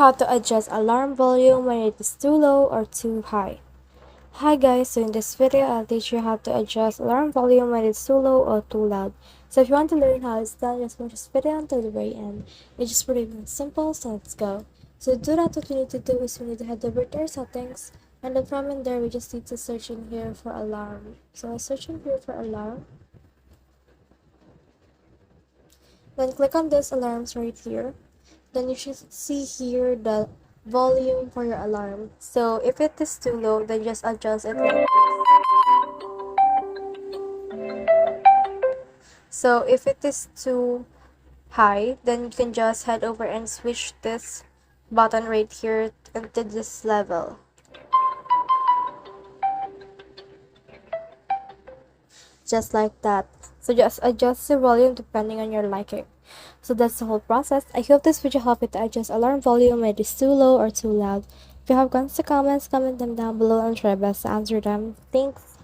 How to adjust alarm volume when it is too low or too high. Hi guys, so in this video I'll teach you how to adjust alarm volume when it's too low or too loud. So if you want to learn how it's done, just watch this video until the very end. It's just pretty simple, so let's go. So to do that, what we need to do is we need to head over to our settings, and then from in there we just need to search in here for alarm. So I search in here for alarm. Then click on this alarms right here. Then you should see here the volume for your alarm. So if it is too low, then just adjust it like this. So if it is too high, then you can just head over and switch this button right here into this level. Just like that. So just adjust the volume depending on your liking. So that's the whole process. I hope this video helped you to adjust alarm volume when it is too low or too loud. If you have comments, comment them down below and try best to answer them. Thanks.